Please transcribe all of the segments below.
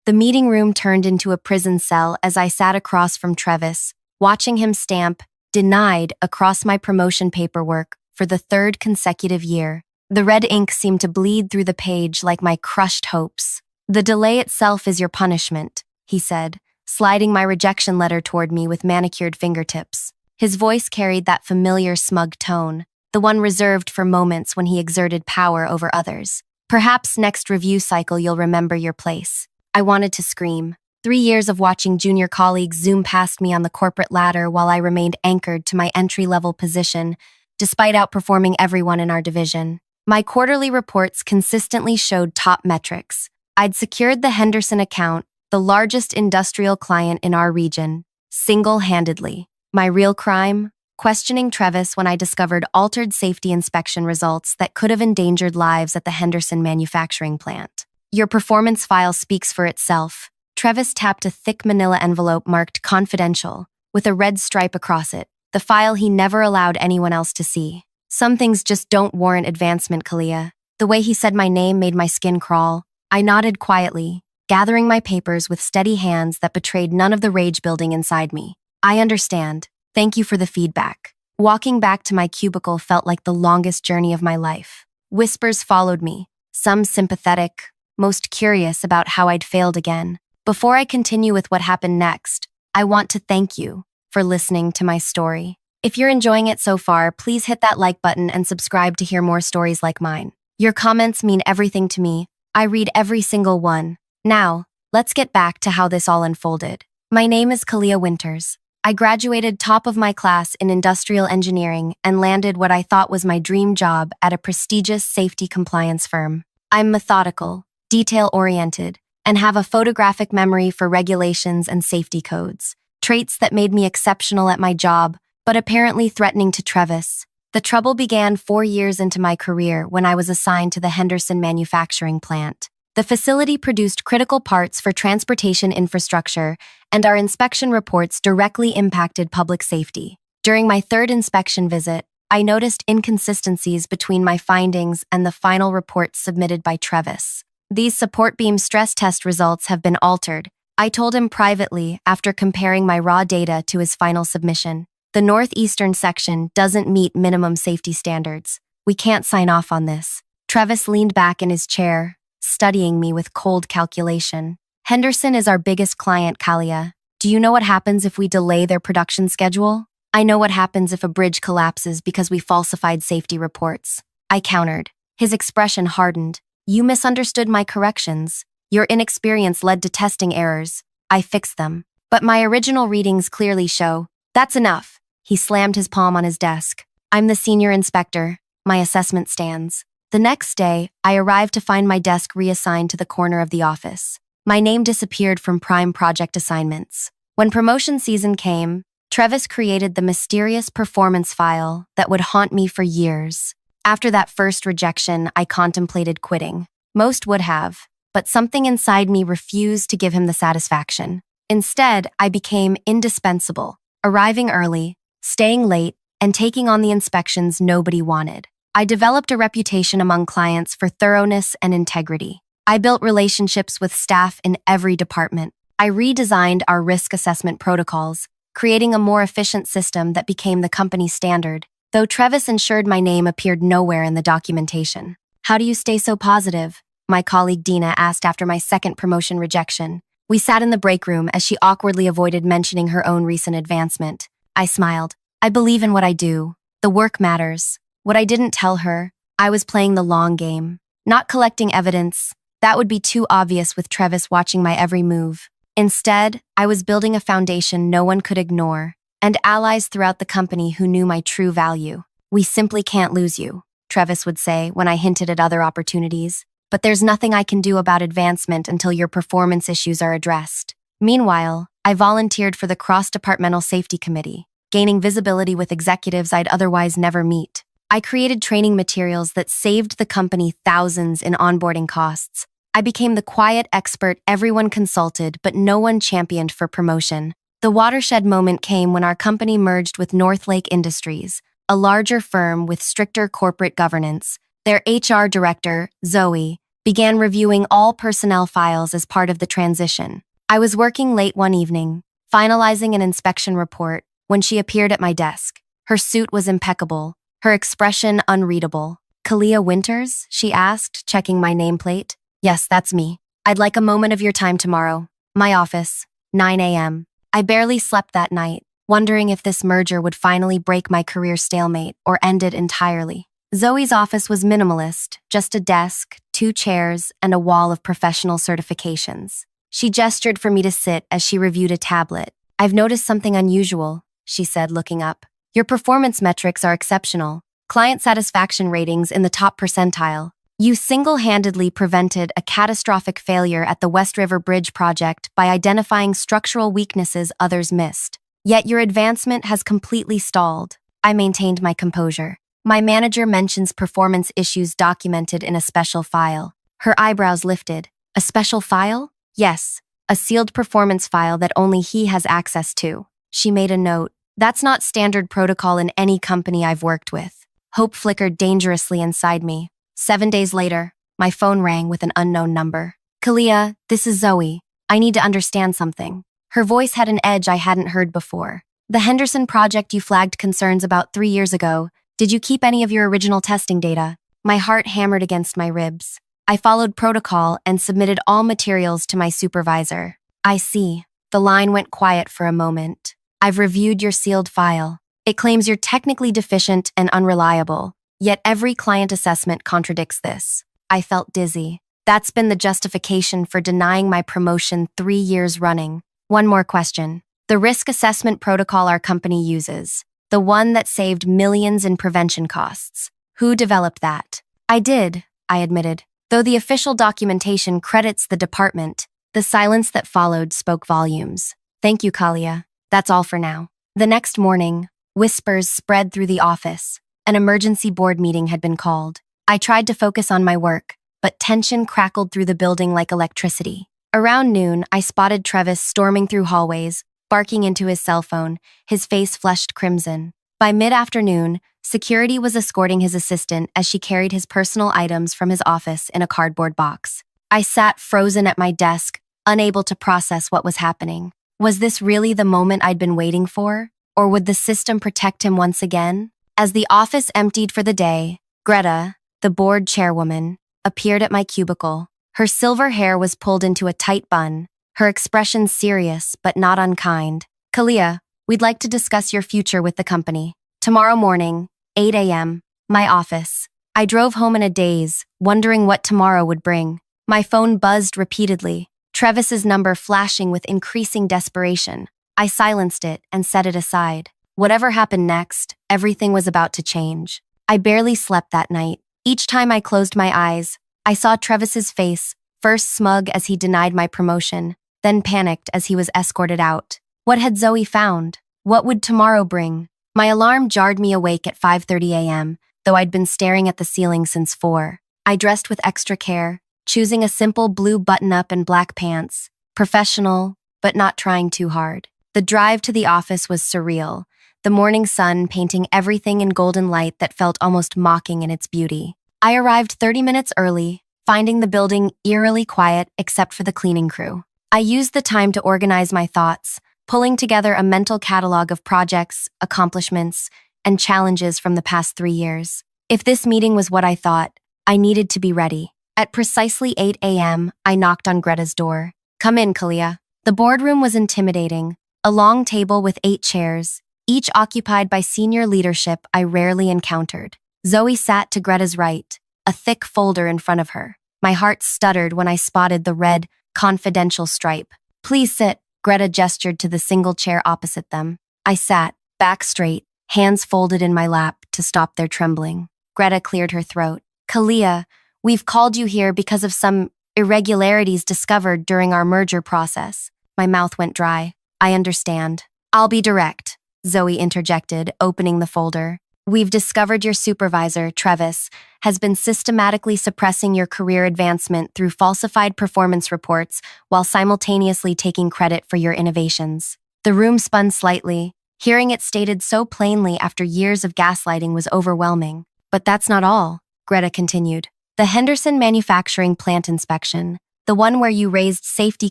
The meeting room turned into a prison cell as I sat across from Travis, watching him stamp "denied" across my promotion paperwork for the third consecutive year. The red ink seemed to bleed through the page like my crushed hopes. "The delay itself is your punishment," he said, sliding my rejection letter toward me with manicured fingertips. His voice carried that familiar smug tone, the one reserved for moments when he exerted power over others. "Perhaps next review cycle you'll remember your place." I wanted to scream. 3 years of watching junior colleagues zoom past me on the corporate ladder while I remained anchored to my entry-level position, despite outperforming everyone in our division. My quarterly reports consistently showed top metrics. I'd secured the Henderson account, the largest industrial client in our region, single-handedly. My real crime? Questioning Travis when I discovered altered safety inspection results that could have endangered lives at the Henderson manufacturing plant. "Your performance file speaks for itself." Travis tapped a thick manila envelope marked "confidential," with a red stripe across it, the file he never allowed anyone else to see. "Some things just don't warrant advancement, Kalia." The way he said my name made my skin crawl. I nodded quietly, gathering my papers with steady hands that betrayed none of the rage building inside me. "I understand. Thank you for the feedback." Walking back to my cubicle felt like the longest journey of my life. Whispers followed me, some sympathetic, most curious about how I'd failed again. Before I continue with what happened next, I want to thank you for listening to my story. If you're enjoying it so far, please hit that like button and subscribe to hear more stories like mine. Your comments mean everything to me. I read every single one. Now, let's get back to how this all unfolded. My name is Kalia Winters. I graduated top of my class in industrial engineering and landed what I thought was my dream job at a prestigious safety compliance firm. I'm methodical, detail-oriented, and have a photographic memory for regulations and safety codes, traits that made me exceptional at my job, but apparently threatening to Travis. The trouble began 4 years into my career when I was assigned to the Henderson manufacturing plant. The facility produced critical parts for transportation infrastructure, and our inspection reports directly impacted public safety. During my third inspection visit, I noticed inconsistencies between my findings and the final reports submitted by Travis. "These support beam stress test results have been altered," I told him privately after comparing my raw data to his final submission. "The northeastern section doesn't meet minimum safety standards. We can't sign off on this." Travis leaned back in his chair, studying me with cold calculation. "Henderson is our biggest client, Kalia. Do you know what happens if we delay their production schedule?" "I know what happens if a bridge collapses because we falsified safety reports," I countered. His expression hardened. "You misunderstood my corrections. Your inexperience led to testing errors. I fixed them. But my original readings clearly show." "That's enough." He slammed his palm on his desk. "I'm the senior inspector. My assessment stands." The next day, I arrived to find my desk reassigned to the corner of the office. My name disappeared from prime project assignments. When promotion season came, Travis created the mysterious performance file that would haunt me for years. After that first rejection, I contemplated quitting. Most would have, but something inside me refused to give him the satisfaction. Instead, I became indispensable, arriving early, staying late, and taking on the inspections nobody wanted. I developed a reputation among clients for thoroughness and integrity. I built relationships with staff in every department. I redesigned our risk assessment protocols, creating a more efficient system that became the company standard, though Travis ensured my name appeared nowhere in the documentation. "How do you stay so positive?" my colleague Dina asked after my second promotion rejection. We sat in the break room as she awkwardly avoided mentioning her own recent advancement. I smiled. "I believe in what I do. The work matters." What I didn't tell her, I was playing the long game, not collecting evidence. That would be too obvious with Travis watching my every move. Instead, I was building a foundation no one could ignore, and allies throughout the company who knew my true value. "We simply can't lose you," Travis would say when I hinted at other opportunities. "But there's nothing I can do about advancement until your performance issues are addressed." Meanwhile, I volunteered for the Cross-Departmental Safety Committee, gaining visibility with executives I'd otherwise never meet. I created training materials that saved the company thousands in onboarding costs. I became the quiet expert everyone consulted but no one championed for promotion. The watershed moment came when our company merged with Northlake Industries, a larger firm with stricter corporate governance. Their HR director, Zoe, began reviewing all personnel files as part of the transition. I was working late one evening, finalizing an inspection report, when she appeared at my desk. Her suit was impeccable, her expression unreadable. "Kalia Winters?" she asked, checking my nameplate. "Yes, that's me. I'd like a moment of your time tomorrow. My office, 9 a.m. I barely slept that night, wondering if this merger would finally break my career stalemate or end it entirely. Zoe's office was minimalist, just a desk, 2 chairs, and a wall of professional certifications. She gestured for me to sit as she reviewed a tablet. "I've noticed something unusual," she said, looking up. "Your performance metrics are exceptional. Client satisfaction ratings in the top percentile. You single-handedly prevented a catastrophic failure at the West River Bridge project by identifying structural weaknesses others missed. Yet your advancement has completely stalled." I maintained my composure. "My manager mentions performance issues documented in a special file." Her eyebrows lifted. "A special file?" "Yes, a sealed performance file that only he has access to." She made a note. "That's not standard protocol in any company I've worked with." Hope flickered dangerously inside me. 7 days later, my phone rang with an unknown number. "Kalia, this is Zoe. I need to understand something." Her voice had an edge I hadn't heard before. "The Henderson project you flagged concerns about 3 years ago. Did you keep any of your original testing data?" My heart hammered against my ribs. "I followed protocol and submitted all materials to my supervisor." "I see." The line went quiet for a moment. "I've reviewed your sealed file. It claims you're technically deficient and unreliable. Yet every client assessment contradicts this." I felt dizzy. That's been the justification for denying my promotion 3 years running. "One more question. The risk assessment protocol our company uses, the one that saved millions in prevention costs. Who developed that?" "I did," I admitted. Though the official documentation credits the department, the silence that followed spoke volumes. "Thank you, Kalia. That's all for now." The next morning, whispers spread through the office. An emergency board meeting had been called. I tried to focus on my work, but tension crackled through the building like electricity. Around noon, I spotted Travis storming through hallways, barking into his cell phone, his face flushed crimson. By mid-afternoon, security was escorting his assistant as she carried his personal items from his office in a cardboard box. I sat frozen at my desk, unable to process what was happening. Was this really the moment I'd been waiting for? Or would the system protect him once again? As the office emptied for the day, Greta, the board chairwoman, appeared at my cubicle. Her silver hair was pulled into a tight bun, her expression serious but not unkind. "Kalia, we'd like to discuss your future with the company. Tomorrow morning, 8 a.m., my office." I drove home in a daze, wondering what tomorrow would bring. My phone buzzed repeatedly, Travis's number flashing with increasing desperation. I silenced it and set it aside. Whatever happened next, everything was about to change. I barely slept that night. Each time I closed my eyes, I saw Travis's face, first smug as he denied my promotion, then panicked as he was escorted out. What had Zoe found? What would tomorrow bring? My alarm jarred me awake at 5:30 a.m., though I'd been staring at the ceiling since 4. I dressed with extra care, choosing a simple blue button-up and black pants, professional, but not trying too hard. The drive to the office was surreal, the morning sun painting everything in golden light that felt almost mocking in its beauty. I arrived 30 minutes early, finding the building eerily quiet except for the cleaning crew. I used the time to organize my thoughts, pulling together a mental catalog of projects, accomplishments, and challenges from the past 3 years. If this meeting was what I thought, I needed to be ready. At precisely 8 a.m., I knocked on Greta's door. "Come in, Kalia." The boardroom was intimidating, a long table with 8 chairs, each occupied by senior leadership I rarely encountered. Zoe sat to Greta's right, a thick folder in front of her. My heart stuttered when I spotted the red, confidential stripe. "Please sit," Greta gestured to the single chair opposite them. I sat, back straight, hands folded in my lap to stop their trembling. Greta cleared her throat. "Kalia, we've called you here because of some irregularities discovered during our merger process." My mouth went dry. "I understand." "I'll be direct," Zoe interjected, opening the folder. "We've discovered your supervisor, Travis, has been systematically suppressing your career advancement through falsified performance reports while simultaneously taking credit for your innovations." The room spun slightly. Hearing it stated so plainly after years of gaslighting was overwhelming. "But that's not all," Greta continued. The Henderson manufacturing plant inspection, the one where you raised safety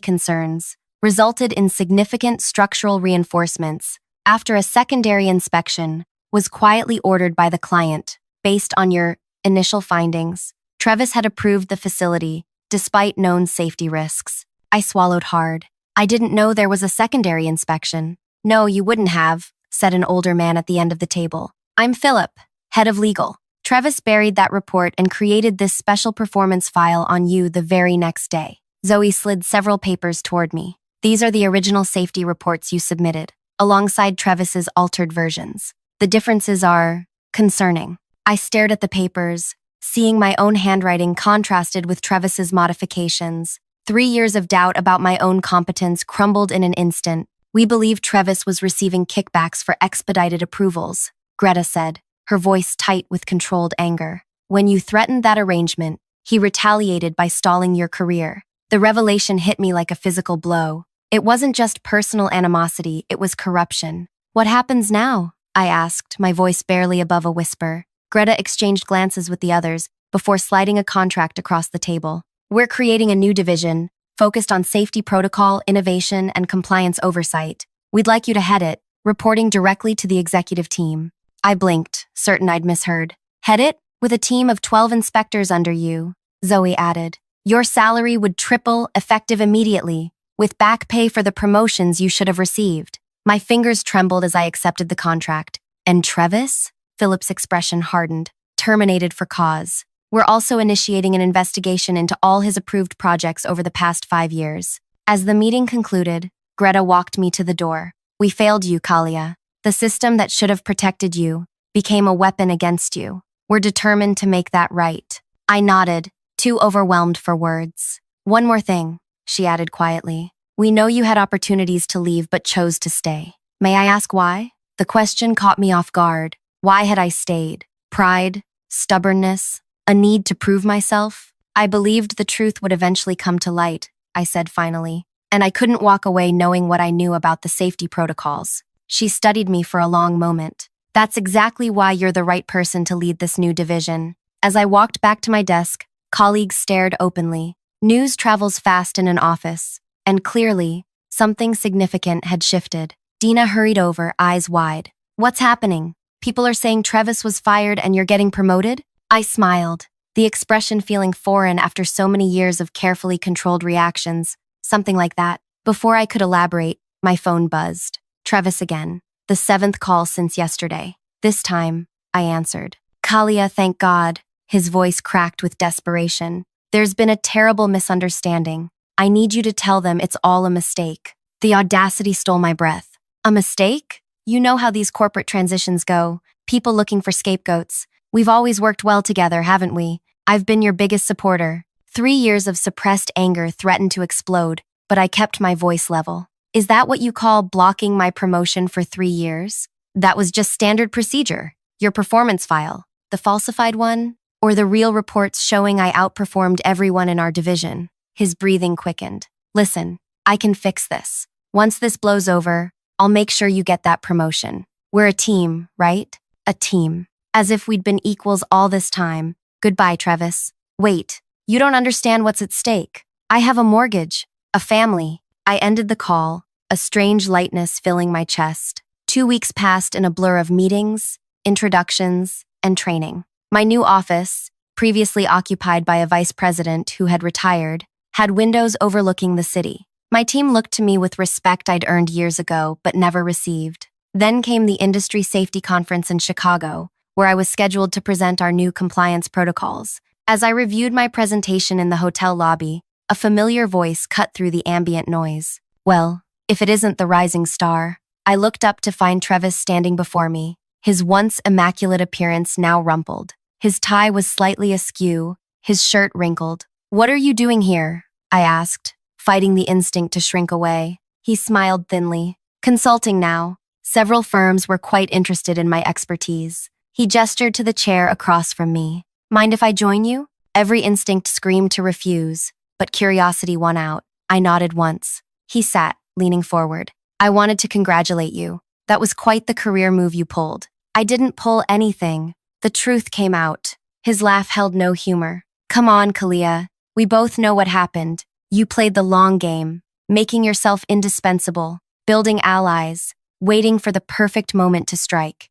concerns, resulted in significant structural reinforcements after a secondary inspection was quietly ordered by the client based on your initial findings. Trevis had approved the facility despite known safety risks. I swallowed hard. I didn't know there was a secondary inspection. No, you wouldn't have, said an older man at the end of the table. I'm Philip, head of legal. Trevis buried that report and created this special performance file on you the very next day. Zoe slid several papers toward me. These are the original safety reports you submitted, alongside Trevis's altered versions. The differences are concerning. I stared at the papers, seeing my own handwriting contrasted with Trevis's modifications. 3 years of doubt about my own competence crumbled in an instant. We believed Trevis was receiving kickbacks for expedited approvals, Greta said, her voice tight with controlled anger. When you threatened that arrangement, he retaliated by stalling your career. The revelation hit me like a physical blow. It wasn't just personal animosity, it was corruption. What happens now? I asked, my voice barely above a whisper. Greta exchanged glances with the others before sliding a contract across the table. We're creating a new division, focused on safety protocol, innovation, and compliance oversight. We'd like you to head it, reporting directly to the executive team. I blinked, certain I'd misheard. Head it? With a team of 12 inspectors under you, Zoe added. Your salary would triple, effective immediately, with back pay for the promotions you should have received. My fingers trembled as I accepted the contract. And Trevis? Philip's expression hardened. Terminated for cause. We're also initiating an investigation into all his approved projects over the past 5 years. As the meeting concluded, Greta walked me to the door. We failed you, Kalia. The system that should have protected you became a weapon against you. We're determined to make that right. I nodded, too overwhelmed for words. One more thing, she added quietly. We know you had opportunities to leave but chose to stay. May I ask why? The question caught me off guard. Why had I stayed? Pride? Stubbornness? A need to prove myself? I believed the truth would eventually come to light, I said finally, and I couldn't walk away knowing what I knew about the safety protocols. She studied me for a long moment. That's exactly why you're the right person to lead this new division. As I walked back to my desk, colleagues stared openly. News travels fast in an office, and clearly, something significant had shifted. Dina hurried over, eyes wide. What's happening? People are saying Trevis was fired and you're getting promoted? I smiled, the expression feeling foreign after so many years of carefully controlled reactions, something like that. Before I could elaborate, my phone buzzed. Trevis again. The 7th call since yesterday. This time, I answered. Kalia, thank God. His voice cracked with desperation. There's been a terrible misunderstanding. I need you to tell them it's all a mistake. The audacity stole my breath. A mistake? You know how these corporate transitions go. People looking for scapegoats. We've always worked well together, haven't we? I've been your biggest supporter. 3 years of suppressed anger threatened to explode, but I kept my voice level. Is that what you call blocking my promotion for 3 years? That was just standard procedure. Your performance file, the falsified one, or the real reports showing I outperformed everyone in our division. His breathing quickened. Listen, I can fix this. Once this blows over, I'll make sure you get that promotion. We're a team, right? A team. As if we'd been equals all this time. Goodbye, Trevis. Wait, you don't understand what's at stake. I have a mortgage, a family. I ended the call, a strange lightness filling my chest. 2 weeks passed in a blur of meetings, introductions, and training. My new office, previously occupied by a vice president who had retired, had windows overlooking the city. My team looked to me with respect I'd earned years ago but never received. Then came the Industry Safety Conference in Chicago, where I was scheduled to present our new compliance protocols. As I reviewed my presentation in the hotel lobby, a familiar voice cut through the ambient noise. Well, if it isn't the rising star. I looked up to find Trevis standing before me, his once immaculate appearance now rumpled. His tie was slightly askew, his shirt wrinkled. What are you doing here? I asked, fighting the instinct to shrink away. He smiled thinly. Consulting now. Several firms were quite interested in my expertise. He gestured to the chair across from me. Mind if I join you? Every instinct screamed to refuse, but curiosity won out. I nodded once. He sat, leaning forward. I wanted to congratulate you. That was quite the career move you pulled. I didn't pull anything. The truth came out. His laugh held no humor. Come on, Kalia. We both know what happened. You played the long game, making yourself indispensable, building allies, waiting for the perfect moment to strike.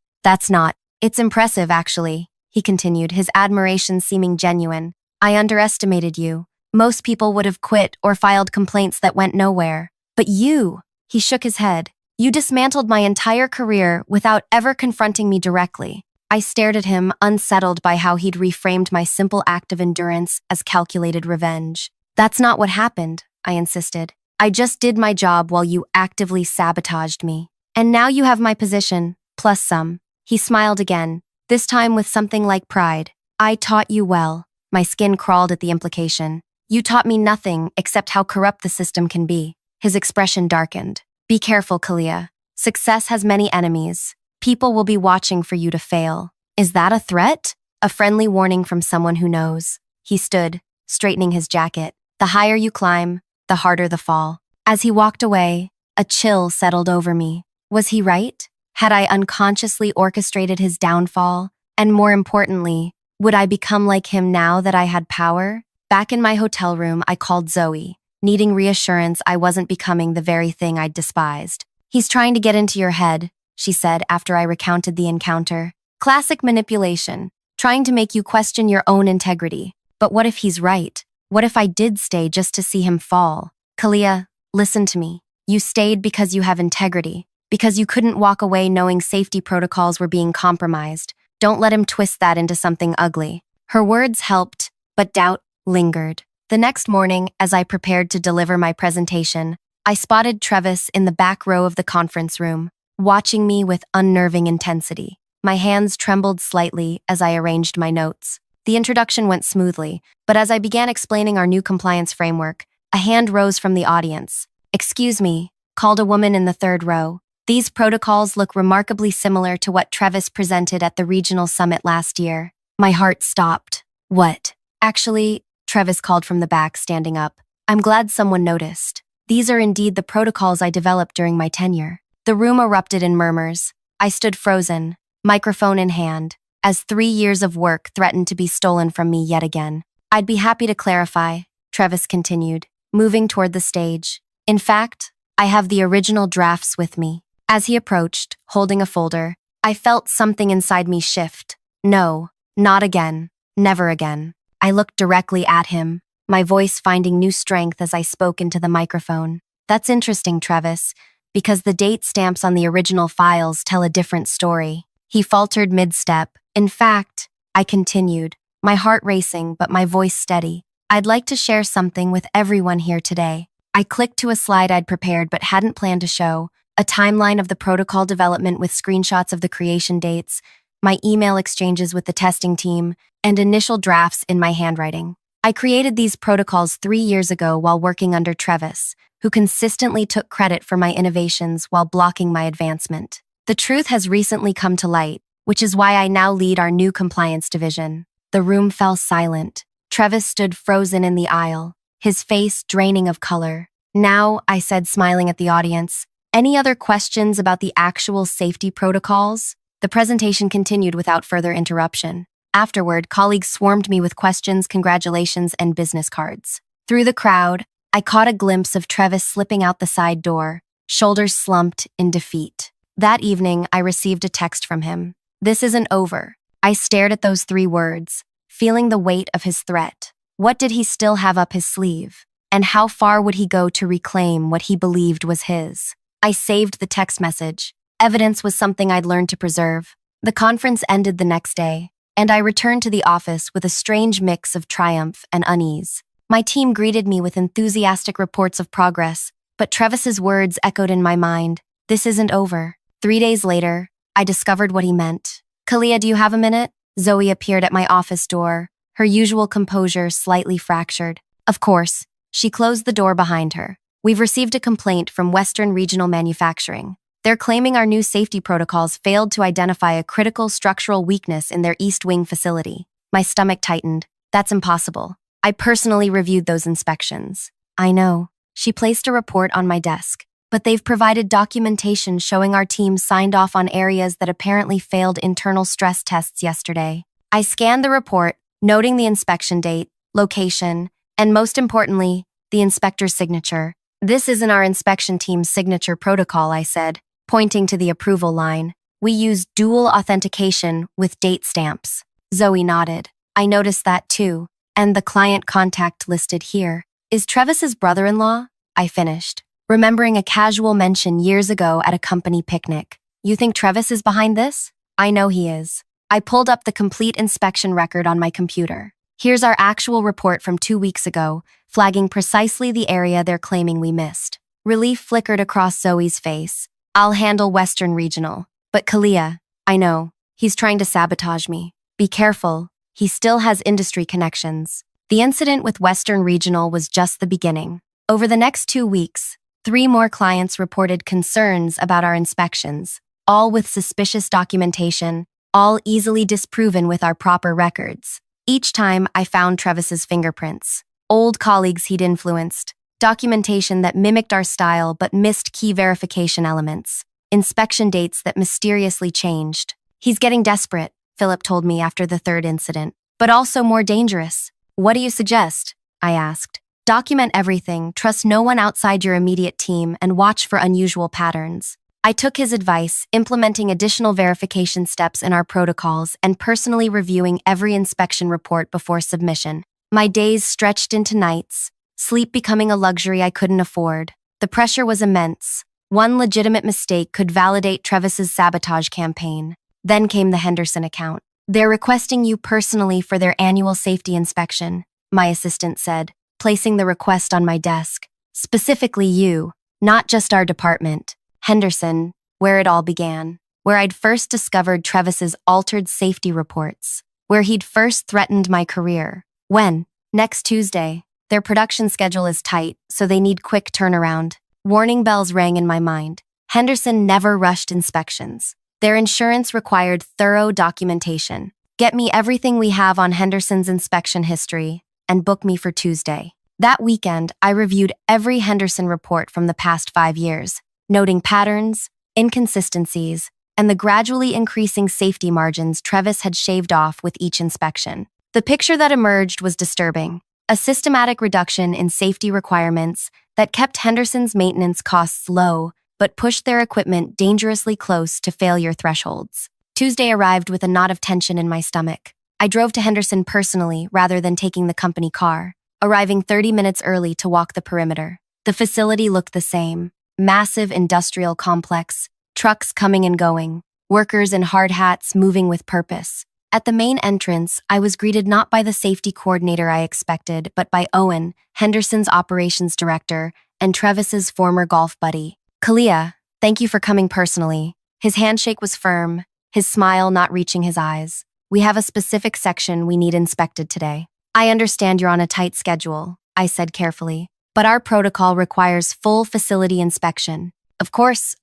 It's impressive, actually, he continued, his admiration seeming genuine. I underestimated you. Most people would have quit or filed complaints that went nowhere. But you, he shook his head. You dismantled my entire career without ever confronting me directly. I stared at him, unsettled by how he'd reframed my simple act of endurance as calculated revenge. That's not what happened, I insisted. I just did my job while you actively sabotaged me. And now you have my position, plus some. He smiled again, this time with something like pride. I taught you well. My skin crawled at the implication. You taught me nothing except how corrupt the system can be. His expression darkened. Be careful, Kalia. Success has many enemies. People will be watching for you to fail. Is that a threat? A friendly warning from someone who knows. He stood, straightening his jacket. The higher you climb, the harder the fall. As he walked away, a chill settled over me. Was he right? Had I unconsciously orchestrated his downfall? And more importantly, would I become like him now that I had power? Back in my hotel room, I called Zoe, needing reassurance I wasn't becoming the very thing I'd despised. He's trying to get into your head, she said after I recounted the encounter. Classic manipulation, trying to make you question your own integrity. But what if he's right? What if I did stay just to see him fall? Kalia, listen to me. You stayed because you have integrity, because you couldn't walk away knowing safety protocols were being compromised. Don't let him twist that into something ugly. Her words helped, but doubt lingered. The next morning, as I prepared to deliver my presentation, I spotted Travis in the back row of the conference room, watching me with unnerving intensity. My hands trembled slightly as I arranged my notes. The introduction went smoothly, but as I began explaining our new compliance framework, a hand rose from the audience. Excuse me, called a woman in the third row. These protocols look remarkably similar to what Travis presented at the regional summit last year. My heart stopped. What? Actually, Travis called from the back, standing up. I'm glad someone noticed. These are indeed the protocols I developed during my tenure. The room erupted in murmurs. I stood frozen, microphone in hand, as 3 years of work threatened to be stolen from me yet again. I'd be happy to clarify, Travis continued, moving toward the stage. In fact, I have the original drafts with me. As he approached, holding a folder, I felt something inside me shift. No, not again. Never again. I looked directly at him, my voice finding new strength as I spoke into the microphone. That's interesting, Travis, because the date stamps on the original files tell a different story. He faltered mid-step. In fact, I continued, my heart racing but my voice steady. I'd like to share something with everyone here today. I clicked to a slide I'd prepared but hadn't planned to show, a timeline of the protocol development with screenshots of the creation dates, my email exchanges with the testing team, and initial drafts in my handwriting. I created these protocols 3 years ago while working under Travis, who consistently took credit for my innovations while blocking my advancement. The truth has recently come to light, which is why I now lead our new compliance division. The room fell silent. Travis stood frozen in the aisle, his face draining of color. Now, I said, smiling at the audience, any other questions about the actual safety protocols? The presentation continued without further interruption. Afterward, colleagues swarmed me with questions, congratulations, and business cards. Through the crowd, I caught a glimpse of Travis slipping out the side door, shoulders slumped in defeat. That evening, I received a text from him. This isn't over. I stared at those 3 words, feeling the weight of his threat. What did he still have up his sleeve? And how far would he go to reclaim what he believed was his? I saved the text message. Evidence was something I'd learned to preserve. The conference ended the next day, and I returned to the office with a strange mix of triumph and unease. My team greeted me with enthusiastic reports of progress, but Travis's words echoed in my mind. This isn't over. 3 days later, I discovered what he meant. Kalia, do you have a minute? Zoe appeared at my office door, her usual composure slightly fractured. Of course. She closed the door behind her. We've received a complaint from Western Regional Manufacturing. They're claiming our new safety protocols failed to identify a critical structural weakness in their East Wing facility. My stomach tightened. That's impossible. I personally reviewed those inspections. I know. She placed a report on my desk. But they've provided documentation showing our team signed off on areas that apparently failed internal stress tests yesterday. I scanned the report, noting the inspection date, location, and most importantly, the inspector's signature. This isn't our inspection team's signature protocol, I said, pointing to the approval line. We use dual authentication with date stamps. Zoe nodded. I noticed that too. And the client contact listed here is Travis's brother-in-law? I finished, remembering a casual mention years ago at a company picnic. You think Travis is behind this? I know he is. I pulled up the complete inspection record on my computer. Here's our actual report from 2 weeks ago, flagging precisely the area they're claiming we missed. Relief flickered across Zoe's face. I'll handle Western Regional. But Kalia, I know, he's trying to sabotage me. Be careful, he still has industry connections. The incident with Western Regional was just the beginning. Over the next 2 weeks, 3 more clients reported concerns about our inspections, all with suspicious documentation, all easily disproven with our proper records. Each time I found Travis's fingerprints, old colleagues he'd influenced, documentation that mimicked our style but missed key verification elements, inspection dates that mysteriously changed. He's getting desperate, Philip told me after the 3rd incident, but also more dangerous. What do you suggest? I asked. Document everything, trust no one outside your immediate team, and watch for unusual patterns. I took his advice, implementing additional verification steps in our protocols and personally reviewing every inspection report before submission. My days stretched into nights, sleep becoming a luxury I couldn't afford. The pressure was immense. One legitimate mistake could validate Travis's sabotage campaign. Then came the Henderson account. They're requesting you personally for their annual safety inspection, my assistant said, placing the request on my desk. Specifically you, not just our department. Henderson, where it all began, where I'd first discovered Travis's altered safety reports, where he'd first threatened my career. When? Next Tuesday. Their production schedule is tight, so they need quick turnaround. Warning bells rang in my mind. Henderson never rushed inspections. Their insurance required thorough documentation. Get me everything we have on Henderson's inspection history, and book me for Tuesday. That weekend, I reviewed every Henderson report from the past 5 years, noting patterns, inconsistencies, and the gradually increasing safety margins Travis had shaved off with each inspection. The picture that emerged was disturbing. A systematic reduction in safety requirements that kept Henderson's maintenance costs low but pushed their equipment dangerously close to failure thresholds. Tuesday arrived with a knot of tension in my stomach. I drove to Henderson personally rather than taking the company car, arriving 30 minutes early to walk the perimeter. The facility looked the same. Massive industrial complex, trucks coming and going, workers in hard hats moving with purpose. At the main entrance, I was greeted not by the safety coordinator I expected, but by Owen, Henderson's operations director, and Travis's former golf buddy. Kalia, thank you for coming personally. His handshake was firm, his smile not reaching his eyes. We have a specific section we need inspected today. I understand you're on a tight schedule, I said carefully. But our protocol requires full facility inspection. Of course,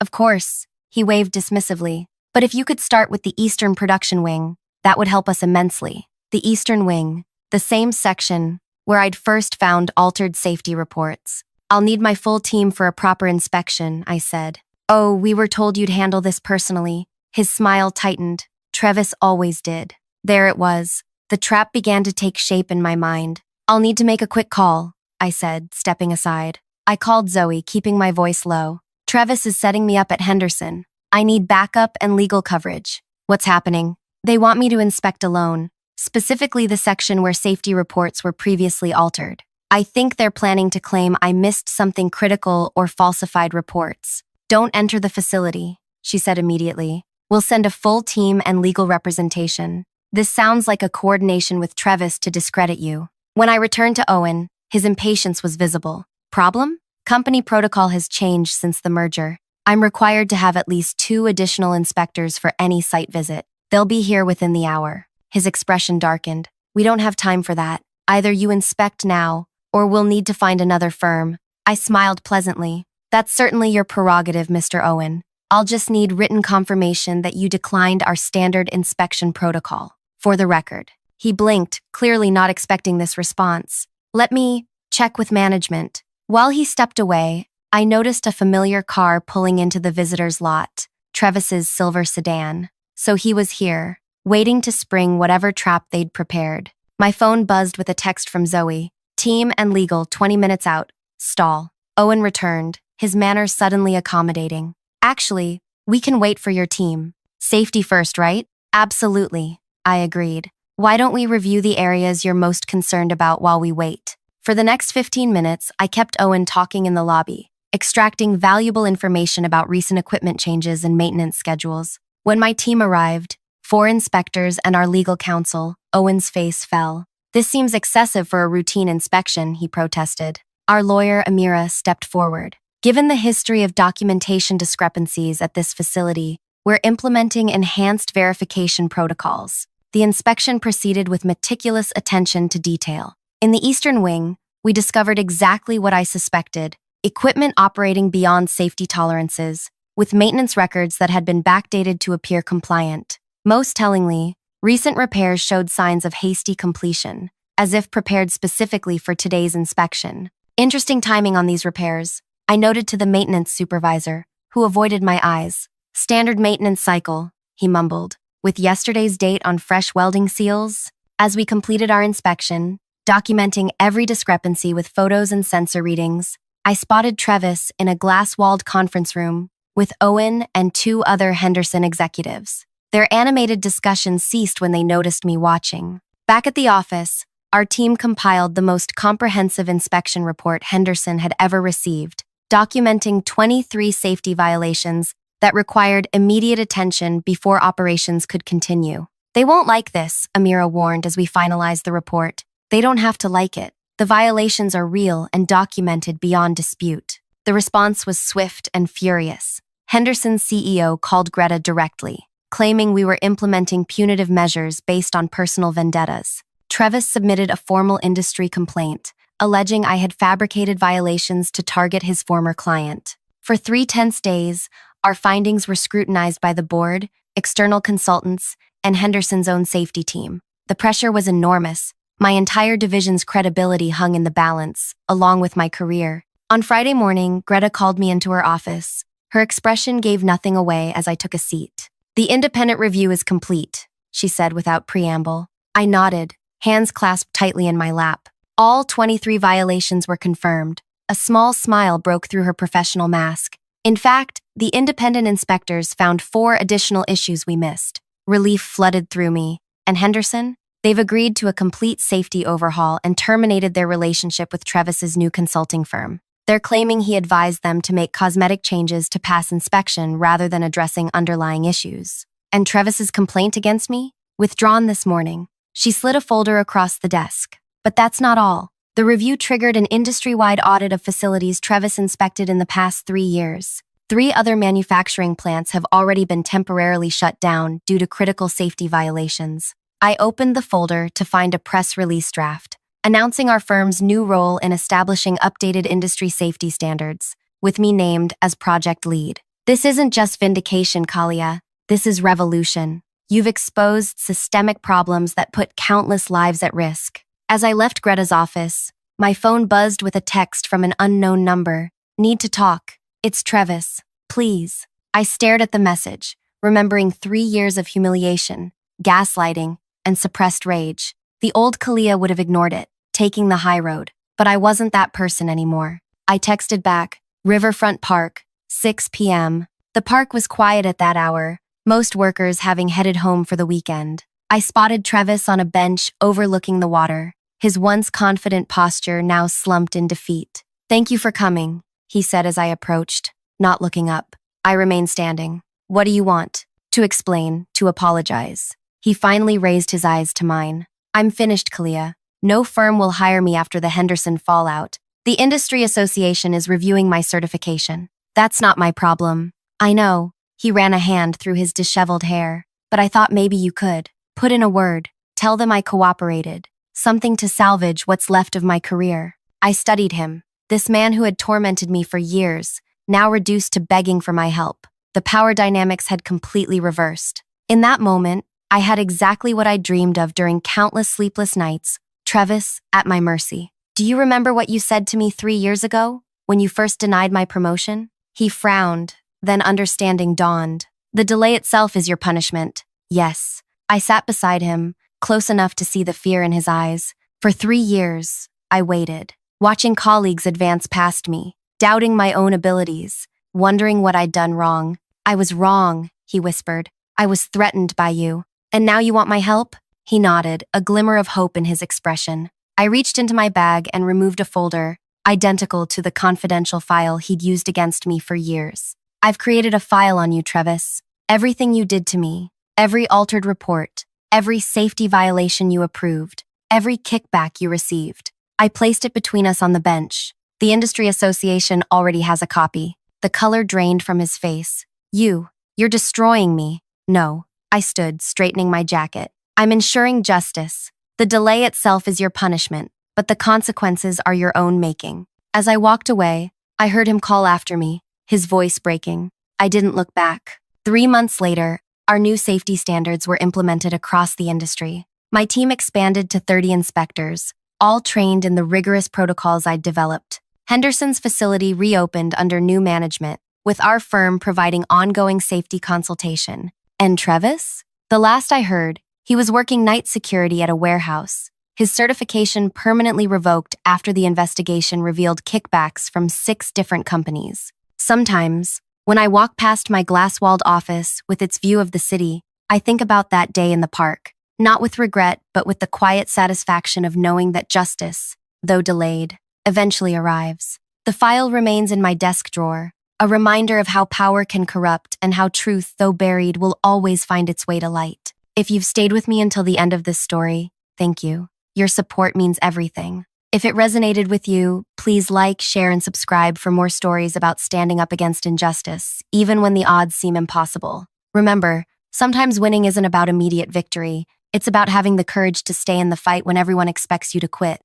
he waved dismissively. But if you could start with the Eastern Production Wing, that would help us immensely. The Eastern Wing, the same section where I'd first found altered safety reports. I'll need my full team for a proper inspection, I said. Oh, we were told you'd handle this personally. His smile tightened. Travis always did. There it was. The trap began to take shape in my mind. I'll need to make a quick call, I said, stepping aside. I called Zoe, keeping my voice low. Travis is setting me up at Henderson. I need backup and legal coverage. What's happening? They want me to inspect alone, specifically the section where safety reports were previously altered. I think they're planning to claim I missed something critical or falsified reports. Don't enter the facility, she said immediately. We'll send a full team and legal representation. This sounds like a coordination with Travis to discredit you. When I returned to Owen, his impatience was visible. Problem? Company protocol has changed since the merger. I'm required to have at least 2 additional inspectors for any site visit. They'll be here within the hour. His expression darkened. We don't have time for that. Either you inspect now, or we'll need to find another firm. I smiled pleasantly. That's certainly your prerogative, Mr. Owen. I'll just need written confirmation that you declined our standard inspection protocol. For the record. He blinked, clearly not expecting this response. Let me check with management. While he stepped away, I noticed a familiar car pulling into the visitor's lot, Travis's silver sedan. So he was here, waiting to spring whatever trap they'd prepared. My phone buzzed with a text from Zoe. Team and legal, 20 minutes out. Stall. Owen returned, his manner suddenly accommodating. Actually, we can wait for your team. Safety first, right? Absolutely, I agreed. Why don't we review the areas you're most concerned about while we wait? For the next 15 minutes, I kept Owen talking in the lobby, extracting valuable information about recent equipment changes and maintenance schedules. When my team arrived, 4 inspectors and our legal counsel, Owen's face fell. This seems excessive for a routine inspection, he protested. Our lawyer, Amira, stepped forward. Given the history of documentation discrepancies at this facility, we're implementing enhanced verification protocols. The inspection proceeded with meticulous attention to detail. In the Eastern Wing, we discovered exactly what I suspected: equipment operating beyond safety tolerances, with maintenance records that had been backdated to appear compliant. Most tellingly, recent repairs showed signs of hasty completion, as if prepared specifically for today's inspection. Interesting timing on these repairs, I noted to the maintenance supervisor, who avoided my eyes. Standard maintenance cycle, he mumbled, with yesterday's date on fresh welding seals. As we completed our inspection, documenting every discrepancy with photos and sensor readings, I spotted Trevis in a glass-walled conference room with Owen and 2 other Henderson executives. Their animated discussions ceased when they noticed me watching. Back at the office, our team compiled the most comprehensive inspection report Henderson had ever received, documenting 23 safety violations that required immediate attention before operations could continue. They won't like this, Amira warned as we finalized the report. They don't have to like it. The violations are real and documented beyond dispute. The response was swift and furious. Henderson's CEO called Greta directly, claiming we were implementing punitive measures based on personal vendettas. Trevis submitted a formal industry complaint, alleging I had fabricated violations to target his former client. For 3 tense days, our findings were scrutinized by the board, external consultants, and Henderson's own safety team. The pressure was enormous. My entire division's credibility hung in the balance, along with my career. On Friday morning, Greta called me into her office. Her expression gave nothing away as I took a seat. The independent review is complete, she said without preamble. I nodded, hands clasped tightly in my lap. All 23 violations were confirmed. A small smile broke through her professional mask. In fact, the independent inspectors found 4 additional issues we missed. Relief flooded through me. And Henderson? They've agreed to a complete safety overhaul and terminated their relationship with Trevis's new consulting firm. They're claiming he advised them to make cosmetic changes to pass inspection rather than addressing underlying issues. And Trevis's complaint against me? Withdrawn this morning. She slid a folder across the desk. But that's not all. The review triggered an industry-wide audit of facilities Trevis inspected in the past 3 years. 3 other manufacturing plants have already been temporarily shut down due to critical safety violations. I opened the folder to find a press release draft, announcing our firm's new role in establishing updated industry safety standards, with me named as project lead. This isn't just vindication, Kalia. This is revolution. You've exposed systemic problems that put countless lives at risk. As I left Greta's office, my phone buzzed with a text from an unknown number. Need to talk. It's Trevis. Please. I stared at the message, remembering 3 years of humiliation, gaslighting, and suppressed rage. The old Kalia would have ignored it, taking the high road. But I wasn't that person anymore. I texted back, Riverfront Park, 6 p.m. The park was quiet at that hour, most workers having headed home for the weekend. I spotted Trevis on a bench overlooking the water, his once confident posture now slumped in defeat. Thank you for coming, he said as I approached, not looking up. I remained standing. What do you want? To explain, to apologize. He finally raised his eyes to mine. I'm finished, Kalia. No firm will hire me after the Henderson fallout. The industry association is reviewing my certification. That's not my problem. I know. He ran a hand through his disheveled hair. But I thought maybe you could. Put in a word. Tell them I cooperated. Something to salvage what's left of my career. I studied him. This man who had tormented me for years, now reduced to begging for my help. The power dynamics had completely reversed. In that moment, I had exactly what I dreamed of during countless sleepless nights. Trevis, at my mercy. Do you remember what you said to me 3 years ago, when you first denied my promotion? He frowned, then understanding dawned. The delay itself is your punishment. Yes. I sat beside him, close enough to see the fear in his eyes. For 3 years, I waited, watching colleagues advance past me, doubting my own abilities, wondering what I'd done wrong. I was wrong, he whispered. I was threatened by you. And now you want my help? He nodded, a glimmer of hope in his expression. I reached into my bag and removed a folder, identical to the confidential file he'd used against me for years. I've created a file on you, Travis. Everything you did to me, every altered report, every safety violation you approved, every kickback you received. I placed it between us on the bench. The industry association already has a copy. The color drained from his face. You're destroying me. No, I stood, straightening my jacket. I'm ensuring justice. The delay itself is your punishment, but the consequences are your own making. As I walked away, I heard him call after me, his voice breaking. I didn't look back. 3 months later, our new safety standards were implemented across the industry. My team expanded to 30 inspectors, all trained in the rigorous protocols I'd developed. Henderson's facility reopened under new management, with our firm providing ongoing safety consultation. And Travis? The last I heard, he was working night security at a warehouse. His certification permanently revoked after the investigation revealed kickbacks from 6 different companies. Sometimes, when I walk past my glass-walled office with its view of the city, I think about that day in the park, not with regret, but with the quiet satisfaction of knowing that justice, though delayed, eventually arrives. The file remains in my desk drawer, a reminder of how power can corrupt and how truth, though buried, will always find its way to light. If you've stayed with me until the end of this story, thank you. Your support means everything. If it resonated with you, please like, share, and subscribe for more stories about standing up against injustice, even when the odds seem impossible. Remember, sometimes winning isn't about immediate victory. It's about having the courage to stay in the fight when everyone expects you to quit.